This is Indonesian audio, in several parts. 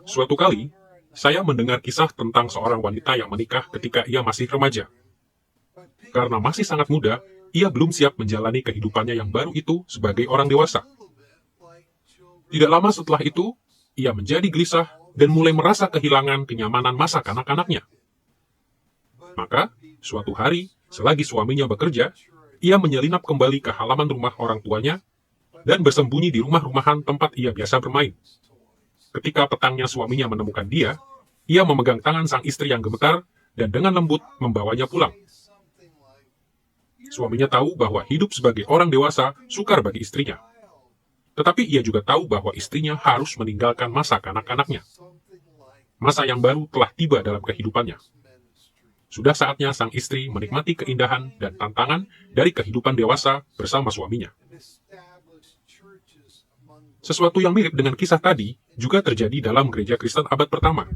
Suatu kali, saya mendengar kisah tentang seorang wanita yang menikah ketika ia masih remaja. Karena masih sangat muda, ia belum siap menjalani kehidupannya yang baru itu sebagai orang dewasa. Tidak lama setelah itu, ia menjadi gelisah dan mulai merasa kehilangan kenyamanan masa kanak-kanaknya. Maka, suatu hari, selagi suaminya bekerja, ia menyelinap kembali ke halaman rumah orang tuanya dan bersembunyi di rumah-rumahan tempat ia biasa bermain. Ketika petangnya suaminya menemukan dia, ia memegang tangan sang istri yang gemetar dan dengan lembut membawanya pulang. Suaminya tahu bahwa hidup sebagai orang dewasa sukar bagi istrinya. Tetapi ia juga tahu bahwa istrinya harus meninggalkan masa kanak-kanaknya. Masa yang baru telah tiba dalam kehidupannya. Sudah saatnya sang istri menikmati keindahan dan tantangan dari kehidupan dewasa bersama suaminya. Sesuatu yang mirip dengan kisah tadi juga terjadi dalam gereja Kristen abad pertama.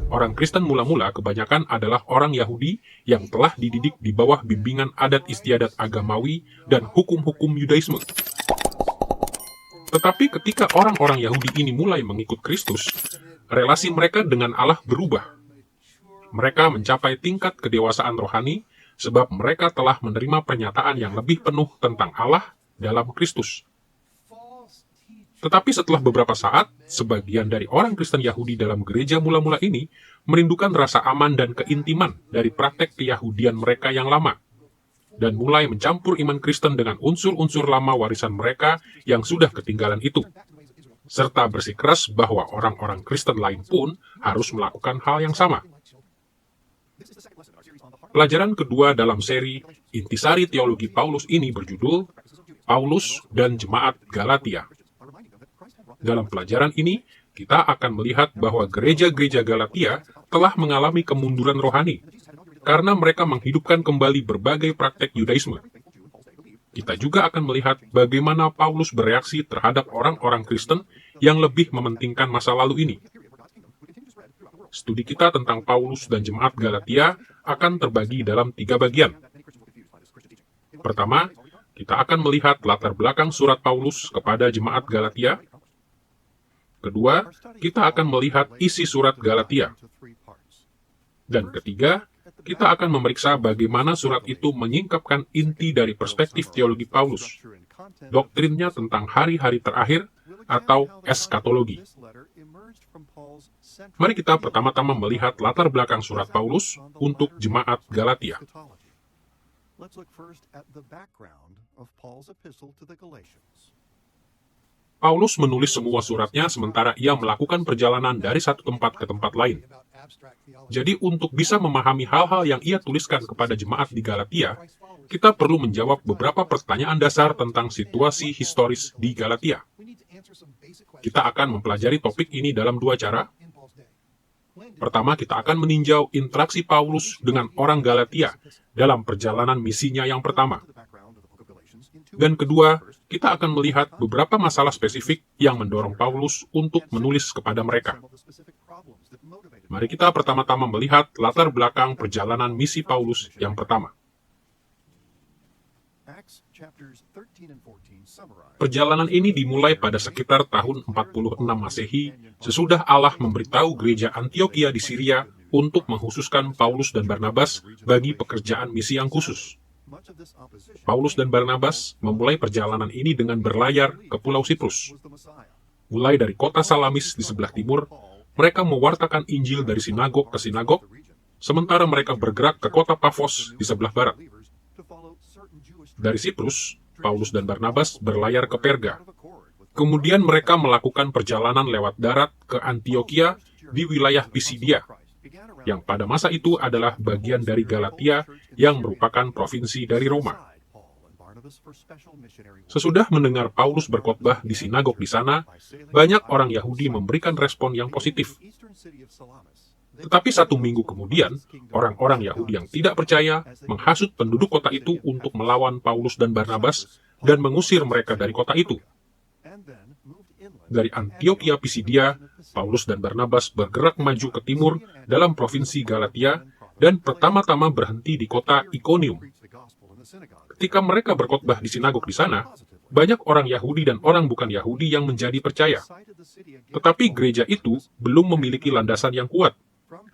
Orang Kristen mula-mula kebanyakan adalah orang Yahudi yang telah dididik di bawah bimbingan adat istiadat agamawi dan hukum-hukum Yudaisme. Tetapi ketika orang-orang Yahudi ini mulai mengikut Kristus, relasi mereka dengan Allah berubah. Mereka mencapai tingkat kedewasaan rohani sebab mereka telah menerima pernyataan yang lebih penuh tentang Allah dalam Kristus. Tetapi setelah beberapa saat, sebagian dari orang Kristen Yahudi dalam gereja mula-mula ini merindukan rasa aman dan keintiman dari praktek keyahudian mereka yang lama, dan mulai mencampur iman Kristen dengan unsur-unsur lama warisan mereka yang sudah ketinggalan itu, serta bersikeras bahwa orang-orang Kristen lain pun harus melakukan hal yang sama. Pelajaran kedua dalam seri Intisari Teologi Paulus ini berjudul Paulus dan Jemaat Galatia. Dalam pelajaran ini, kita akan melihat bahwa gereja-gereja Galatia telah mengalami kemunduran rohani, karena mereka menghidupkan kembali berbagai praktek Yudaisme. Kita juga akan melihat bagaimana Paulus bereaksi terhadap orang-orang Kristen yang lebih mementingkan masa lalu ini. Studi kita tentang Paulus dan Jemaat Galatia akan terbagi dalam 3 bagian. Pertama, kita akan melihat latar belakang surat Paulus kepada Jemaat Galatia. Kedua, kita akan melihat isi surat Galatia. Dan ketiga, kita akan memeriksa bagaimana surat itu menyingkapkan inti dari perspektif teologi Paulus, doktrinnya tentang hari-hari terakhir atau eskatologi. Mari kita pertama-tama melihat latar belakang surat Paulus untuk Jemaat Galatia. Paulus menulis semua suratnya sementara ia melakukan perjalanan dari satu tempat ke tempat lain. Jadi untuk bisa memahami hal-hal yang ia tuliskan kepada jemaat di Galatia, kita perlu menjawab beberapa pertanyaan dasar tentang situasi historis di Galatia. Kita akan mempelajari topik ini dalam 2 cara. Pertama, kita akan meninjau interaksi Paulus dengan orang Galatia dalam perjalanan misinya yang pertama. Dan kedua, kita akan melihat beberapa masalah spesifik yang mendorong Paulus untuk menulis kepada mereka. Mari kita pertama-tama melihat latar belakang perjalanan misi Paulus yang pertama. Perjalanan ini dimulai pada sekitar tahun 46 Masehi, sesudah Allah memberitahu gereja Antiokhia di Syria untuk menghususkan Paulus dan Barnabas bagi pekerjaan misi yang khusus. Paulus dan Barnabas memulai perjalanan ini dengan berlayar ke Pulau Siprus. Mulai dari kota Salamis di sebelah timur, mereka mewartakan Injil dari sinagog ke sinagog, sementara mereka bergerak ke kota Pafos di sebelah barat. Dari Siprus, Paulus dan Barnabas berlayar ke Perga. Kemudian mereka melakukan perjalanan lewat darat ke Antiokhia di wilayah Pisidia, yang pada masa itu adalah bagian dari Galatia yang merupakan provinsi dari Roma. Sesudah mendengar Paulus berkhotbah di sinagog di sana, banyak orang Yahudi memberikan respon yang positif. Tetapi 1 minggu kemudian, orang-orang Yahudi yang tidak percaya menghasut penduduk kota itu untuk melawan Paulus dan Barnabas dan mengusir mereka dari kota itu. Dari Antiokhia Pisidia, Paulus dan Barnabas bergerak maju ke timur dalam provinsi Galatia dan pertama-tama berhenti di kota Ikonium. Ketika mereka berkhotbah di sinagog di sana, banyak orang Yahudi dan orang bukan Yahudi yang menjadi percaya. Tetapi gereja itu belum memiliki landasan yang kuat,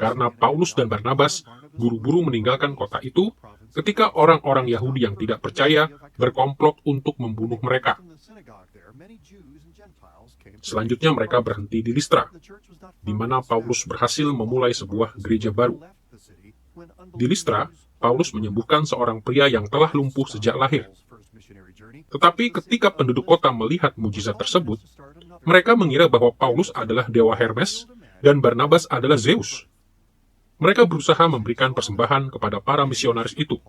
karena Paulus dan Barnabas buru-buru meninggalkan kota itu ketika orang-orang Yahudi yang tidak percaya berkomplot untuk membunuh mereka. Selanjutnya mereka berhenti di Listra, di mana Paulus berhasil memulai sebuah gereja baru. Di Listra, Paulus menyembuhkan seorang pria yang telah lumpuh sejak lahir. Tetapi ketika penduduk kota melihat mujizat tersebut, mereka mengira bahwa Paulus adalah dewa Hermes dan Barnabas adalah Zeus. Mereka berusaha memberikan persembahan kepada para misionaris itu.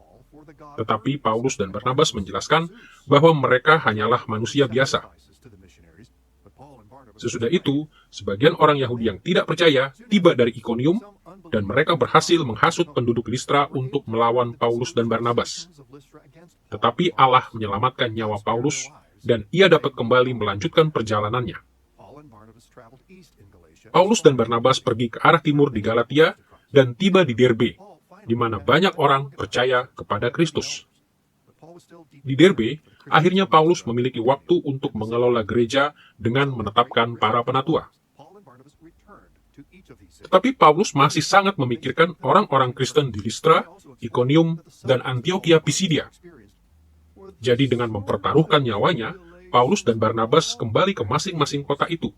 Tetapi Paulus dan Barnabas menjelaskan bahwa mereka hanyalah manusia biasa. Sesudah itu, sebagian orang Yahudi yang tidak percaya tiba dari Ikonium, dan mereka berhasil menghasut penduduk Listra untuk melawan Paulus dan Barnabas. Tetapi Allah menyelamatkan nyawa Paulus, dan ia dapat kembali melanjutkan perjalanannya. Paulus dan Barnabas pergi ke arah timur di Galatia, dan tiba di Derbe, di mana banyak orang percaya kepada Kristus. Di Derbe, akhirnya Paulus memiliki waktu untuk mengelola gereja dengan menetapkan para penatua. Tetapi Paulus masih sangat memikirkan orang-orang Kristen di Listra, Ikonium, dan Antiokhia Pisidia. Jadi dengan mempertaruhkan nyawanya, Paulus dan Barnabas kembali ke masing-masing kota itu.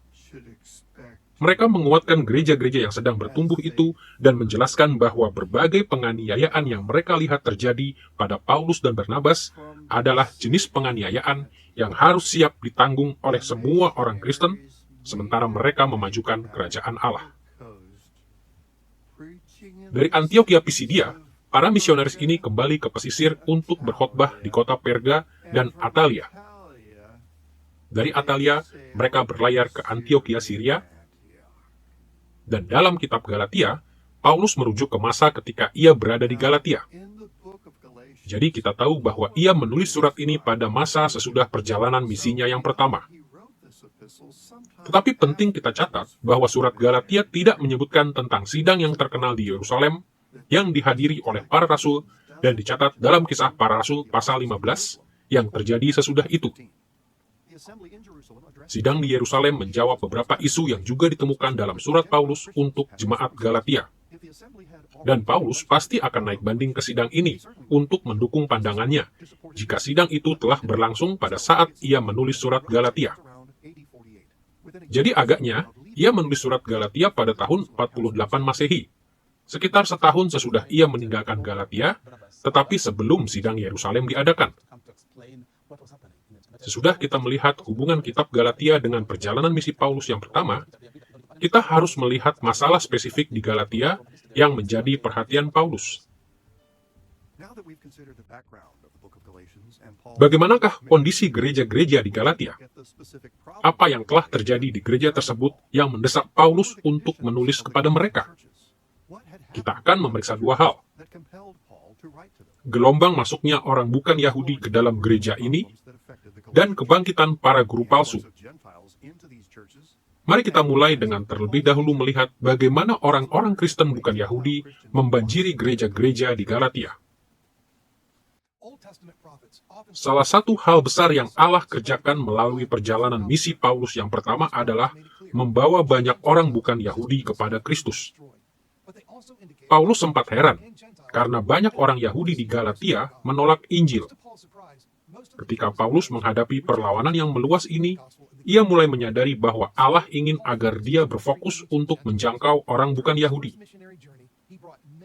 Mereka menguatkan gereja-gereja yang sedang bertumbuh itu dan menjelaskan bahwa berbagai penganiayaan yang mereka lihat terjadi pada Paulus dan Barnabas adalah jenis penganiayaan yang harus siap ditanggung oleh semua orang Kristen, sementara mereka memajukan kerajaan Allah. Dari Antiokhia Pisidia, para misionaris ini kembali ke pesisir untuk berkhotbah di kota Perga dan Atalia. Dari Atalia, mereka berlayar ke Antiokhia Syria, dan dalam kitab Galatia, Paulus merujuk ke masa ketika ia berada di Galatia. Jadi kita tahu bahwa ia menulis surat ini pada masa sesudah perjalanan misinya yang pertama. Tetapi penting kita catat bahwa surat Galatia tidak menyebutkan tentang sidang yang terkenal di Yerusalem yang dihadiri oleh para rasul dan dicatat dalam Kisah Para Rasul pasal 15 yang terjadi sesudah itu. Sidang di Yerusalem menjawab beberapa isu yang juga ditemukan dalam surat Paulus untuk jemaat Galatia. Dan Paulus pasti akan naik banding ke sidang ini untuk mendukung pandangannya jika sidang itu telah berlangsung pada saat ia menulis surat Galatia. Jadi agaknya, ia menulis surat Galatia pada tahun 48 Masehi, sekitar setahun sesudah ia meninggalkan Galatia, tetapi sebelum sidang Yerusalem diadakan. Sesudah kita melihat hubungan kitab Galatia dengan perjalanan misi Paulus yang pertama, kita harus melihat masalah spesifik di Galatia yang menjadi perhatian Paulus. Bagaimanakah kondisi gereja-gereja di Galatia? Apa yang telah terjadi di gereja tersebut yang mendesak Paulus untuk menulis kepada mereka? Kita akan memeriksa dua hal. Gelombang masuknya orang bukan Yahudi ke dalam gereja ini, dan kebangkitan para guru palsu. Mari kita mulai dengan terlebih dahulu melihat bagaimana orang-orang Kristen bukan Yahudi membanjiri gereja-gereja di Galatia. Salah satu hal besar yang Allah kerjakan melalui perjalanan misi Paulus yang pertama adalah membawa banyak orang bukan Yahudi kepada Kristus. Paulus sempat heran, karena banyak orang Yahudi di Galatia menolak Injil. Ketika Paulus menghadapi perlawanan yang meluas ini, ia mulai menyadari bahwa Allah ingin agar dia berfokus untuk menjangkau orang bukan Yahudi.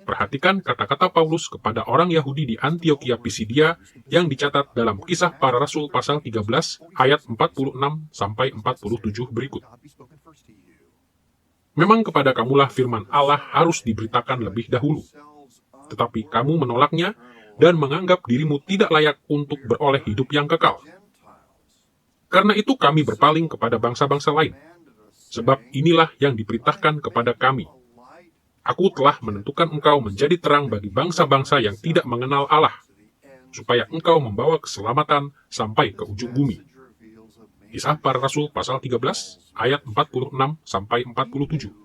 Perhatikan kata-kata Paulus kepada orang Yahudi di Antiokhia Pisidia yang dicatat dalam Kisah Para Rasul pasal 13 ayat 46-47 berikut. Memang kepada kamulah firman Allah harus diberitakan lebih dahulu, tetapi kamu menolaknya dan menganggap dirimu tidak layak untuk beroleh hidup yang kekal. Karena itu kami berpaling kepada bangsa-bangsa lain, sebab inilah yang diperintahkan kepada kami. Aku telah menentukan engkau menjadi terang bagi bangsa-bangsa yang tidak mengenal Allah, supaya engkau membawa keselamatan sampai ke ujung bumi. Kisah Para Rasul pasal 13 ayat 46-47.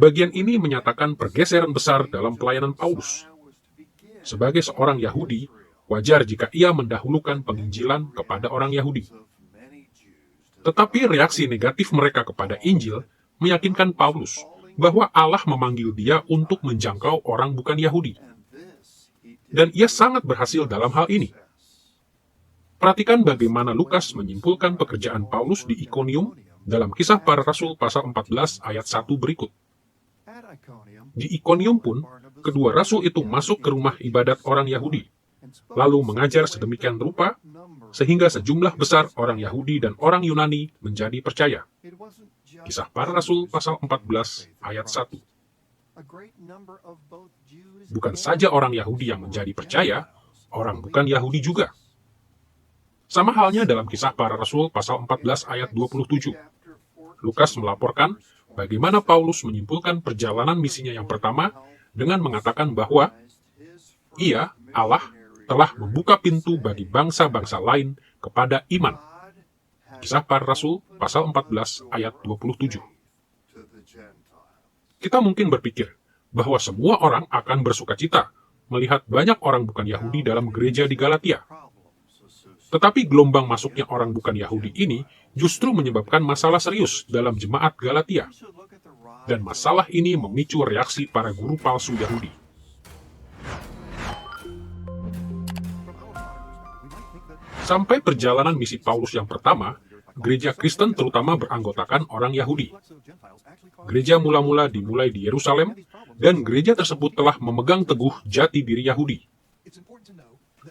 Bagian ini menyatakan pergeseran besar dalam pelayanan Paulus. Sebagai seorang Yahudi, wajar jika ia mendahulukan penginjilan kepada orang Yahudi. Tetapi reaksi negatif mereka kepada Injil meyakinkan Paulus bahwa Allah memanggil dia untuk menjangkau orang bukan Yahudi. Dan ia sangat berhasil dalam hal ini. Perhatikan bagaimana Lukas menyimpulkan pekerjaan Paulus di Ikonium dalam Kisah Para Rasul pasal 14 ayat 1 berikut. Di Ikonium pun, kedua rasul itu masuk ke rumah ibadat orang Yahudi, lalu mengajar sedemikian rupa, sehingga sejumlah besar orang Yahudi dan orang Yunani menjadi percaya. Kisah Para Rasul pasal 14 ayat 1. Bukan saja orang Yahudi yang menjadi percaya, orang bukan Yahudi juga. Sama halnya dalam Kisah Para Rasul pasal 14 ayat 27. Lukas melaporkan bagaimana Paulus menyimpulkan perjalanan misinya yang pertama dengan mengatakan bahwa ia, Allah, telah membuka pintu bagi bangsa-bangsa lain kepada iman. Kisah Para Rasul pasal 14 ayat 27. Kita mungkin berpikir bahwa semua orang akan bersukacita melihat banyak orang bukan Yahudi dalam gereja di Galatia. Tetapi gelombang masuknya orang bukan Yahudi ini justru menyebabkan masalah serius dalam jemaat Galatia. Dan masalah ini memicu reaksi para guru palsu Yahudi. Sampai perjalanan misi Paulus yang pertama, gereja Kristen terutama beranggotakan orang Yahudi. Gereja mula-mula dimulai di Yerusalem, dan gereja tersebut telah memegang teguh jati diri Yahudi.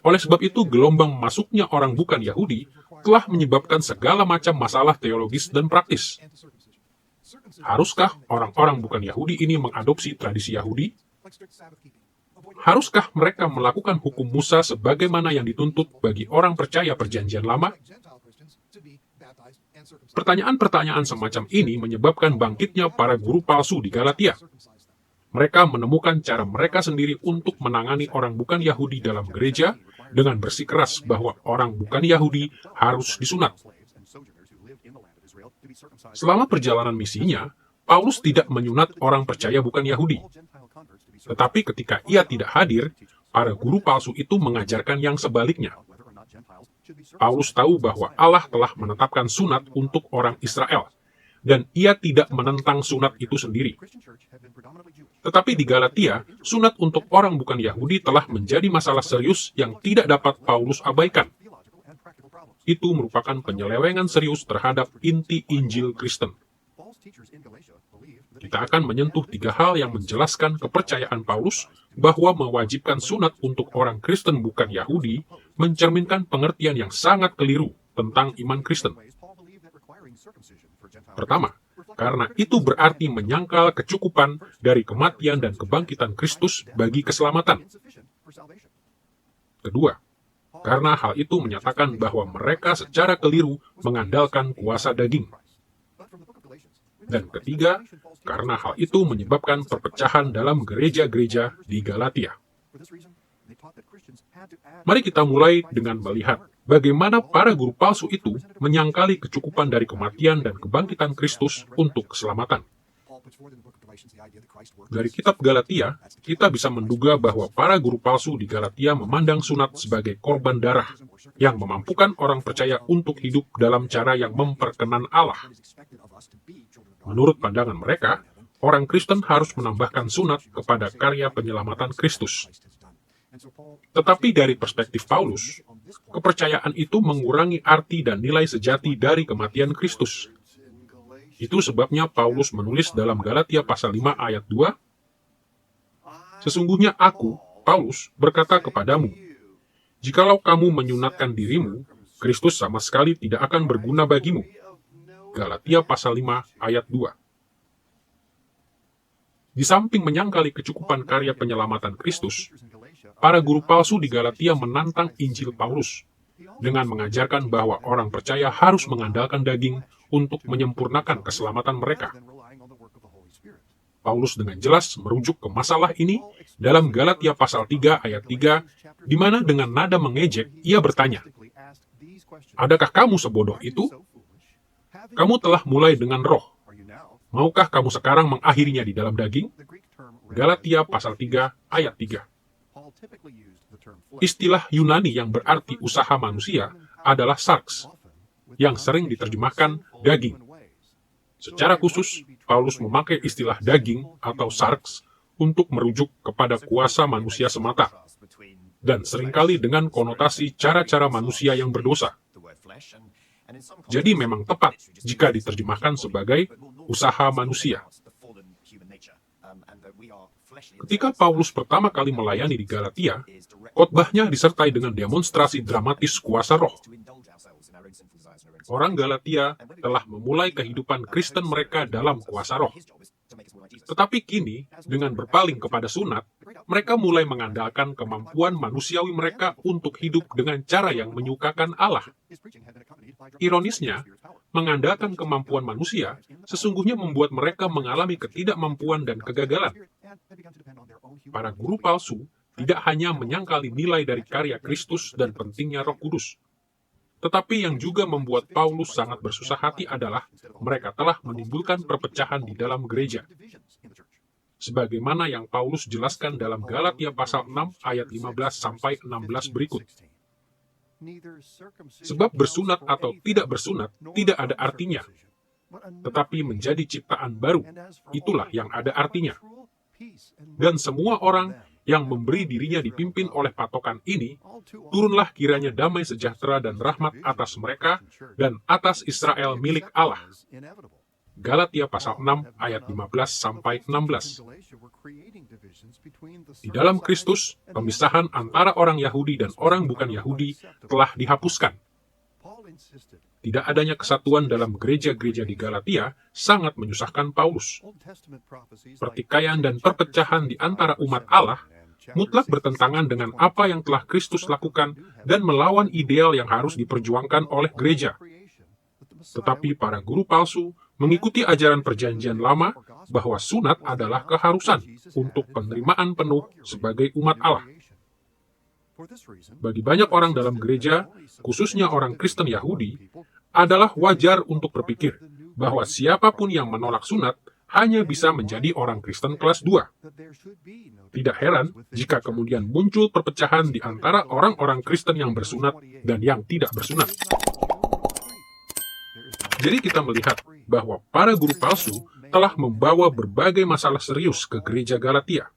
Oleh sebab itu, gelombang masuknya orang bukan Yahudi telah menyebabkan segala macam masalah teologis dan praktis. Haruskah orang-orang bukan Yahudi ini mengadopsi tradisi Yahudi? Haruskah mereka melakukan hukum Musa sebagaimana yang dituntut bagi orang percaya Perjanjian Lama? Pertanyaan-pertanyaan semacam ini menyebabkan bangkitnya para guru palsu di Galatia. Mereka menemukan cara mereka sendiri untuk menangani orang bukan Yahudi dalam gereja dengan bersikeras bahwa orang bukan Yahudi harus disunat. Selama perjalanan misinya, Paulus tidak menyunat orang percaya bukan Yahudi. Tetapi ketika ia tidak hadir, para guru palsu itu mengajarkan yang sebaliknya. Paulus tahu bahwa Allah telah menetapkan sunat untuk orang Israel, dan ia tidak menentang sunat itu sendiri. Tetapi di Galatia, sunat untuk orang bukan Yahudi telah menjadi masalah serius yang tidak dapat Paulus abaikan. Itu merupakan penyelewengan serius terhadap inti Injil Kristen. Kita akan menyentuh 3 hal yang menjelaskan kepercayaan Paulus bahwa mewajibkan sunat untuk orang Kristen bukan Yahudi mencerminkan pengertian yang sangat keliru tentang iman Kristen. Pertama, karena itu berarti menyangkal kecukupan dari kematian dan kebangkitan Kristus bagi keselamatan. Kedua, karena hal itu menyatakan bahwa mereka secara keliru mengandalkan kuasa daging. Dan ketiga, karena hal itu menyebabkan perpecahan dalam gereja-gereja di Galatia. Mari kita mulai dengan melihat bagaimana para guru palsu itu menyangkali kecukupan dari kematian dan kebangkitan Kristus untuk keselamatan. Dari kitab Galatia, kita bisa menduga bahwa para guru palsu di Galatia memandang sunat sebagai korban darah yang memampukan orang percaya untuk hidup dalam cara yang memperkenan Allah. Menurut pandangan mereka, orang Kristen harus menambahkan sunat kepada karya penyelamatan Kristus. Tetapi dari perspektif Paulus, kepercayaan itu mengurangi arti dan nilai sejati dari kematian Kristus. Itu sebabnya Paulus menulis dalam Galatia pasal 5 ayat 2, "Sesungguhnya aku, Paulus, berkata kepadamu, jikalau kamu menyunatkan dirimu, Kristus sama sekali tidak akan berguna bagimu." Galatia pasal 5 ayat 2. Di samping menyangkali kecukupan karya penyelamatan Kristus, para guru palsu di Galatia menantang Injil Paulus dengan mengajarkan bahwa orang percaya harus mengandalkan daging untuk menyempurnakan keselamatan mereka. Paulus dengan jelas merujuk ke masalah ini dalam Galatia pasal 3 ayat 3, di mana dengan nada mengejek ia bertanya, Adakah kamu sebodoh itu? Kamu telah mulai dengan roh. Maukah kamu sekarang mengakhirinya di dalam daging? Galatia pasal 3 ayat 3. Istilah Yunani yang berarti usaha manusia adalah sarx, yang sering diterjemahkan daging. Secara khusus, Paulus memakai istilah daging atau sarx untuk merujuk kepada kuasa manusia semata, dan seringkali dengan konotasi cara-cara manusia yang berdosa. Jadi memang tepat jika diterjemahkan sebagai usaha manusia. Ketika Paulus pertama kali melayani di Galatia, khotbahnya disertai dengan demonstrasi dramatis kuasa roh. Orang Galatia telah memulai kehidupan Kristen mereka dalam kuasa roh. Tetapi kini, dengan berpaling kepada sunat, mereka mulai mengandalkan kemampuan manusiawi mereka untuk hidup dengan cara yang menyukakan Allah. Ironisnya, mengandalkan kemampuan manusia sesungguhnya membuat mereka mengalami ketidakmampuan dan kegagalan. Para guru palsu tidak hanya menyangkali nilai dari karya Kristus dan pentingnya Roh Kudus, tetapi yang juga membuat Paulus sangat bersusah hati adalah mereka telah menimbulkan perpecahan di dalam gereja. Sebagaimana yang Paulus jelaskan dalam Galatia pasal 6 ayat 15-16 berikut. Sebab bersunat atau tidak bersunat tidak ada artinya, tetapi menjadi ciptaan baru, itulah yang ada artinya. Dan semua orang yang memberi dirinya dipimpin oleh patokan ini, turunlah kiranya damai sejahtera dan rahmat atas mereka dan atas Israel milik Allah. Galatia pasal 6 ayat 15-16. Di dalam Kristus, pemisahan antara orang Yahudi dan orang bukan Yahudi telah dihapuskan. Tidak adanya kesatuan dalam gereja-gereja di Galatia sangat menyusahkan Paulus. Pertikaian dan perpecahan di antara umat Allah mutlak bertentangan dengan apa yang telah Kristus lakukan dan melawan ideal yang harus diperjuangkan oleh gereja. Tetapi para guru palsu mengikuti ajaran perjanjian lama bahwa sunat adalah keharusan untuk penerimaan penuh sebagai umat Allah. Bagi banyak orang dalam gereja, khususnya orang Kristen Yahudi, adalah wajar untuk berpikir bahwa siapapun yang menolak sunat hanya bisa menjadi orang Kristen kelas 2. Tidak heran jika kemudian muncul perpecahan di antara orang-orang Kristen yang bersunat dan yang tidak bersunat. Jadi kita melihat bahwa para guru palsu telah membawa berbagai masalah serius ke gereja Galatia.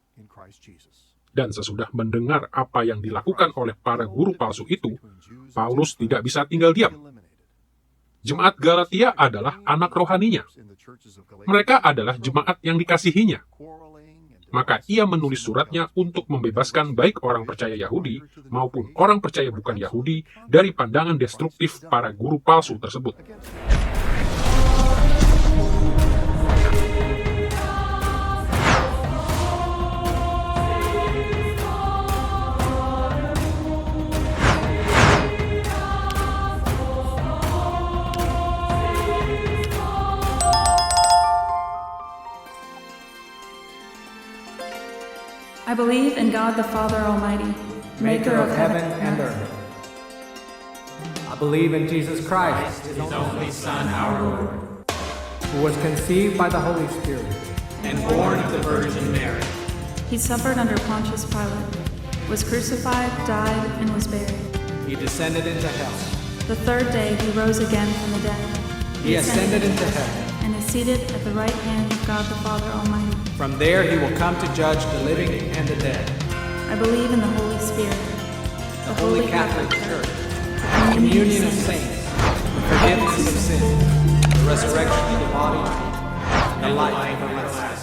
Dan sesudah mendengar apa yang dilakukan oleh para guru palsu itu, Paulus tidak bisa tinggal diam. Jemaat Galatia adalah anak rohaninya. Mereka adalah jemaat yang dikasihinya. Maka ia menulis suratnya untuk membebaskan baik orang percaya Yahudi maupun orang percaya bukan Yahudi dari pandangan destruktif para guru palsu tersebut. I believe in God the Father Almighty, maker of heaven and earth. I believe in Jesus Christ, His only Son, our Lord, who was conceived by the Holy Spirit and born of the Virgin Mary. He suffered under Pontius Pilate, was crucified, died, and was buried. He descended into hell. The third day he rose again from the dead. He ascended into heaven. And is seated at the right hand of God the Father Almighty. From there he will come to judge the living and the dead. I believe in the Holy Spirit, The Holy Catholic Church, the communion of saints, the forgiveness of sins, the resurrection of the body, and the life everlasting.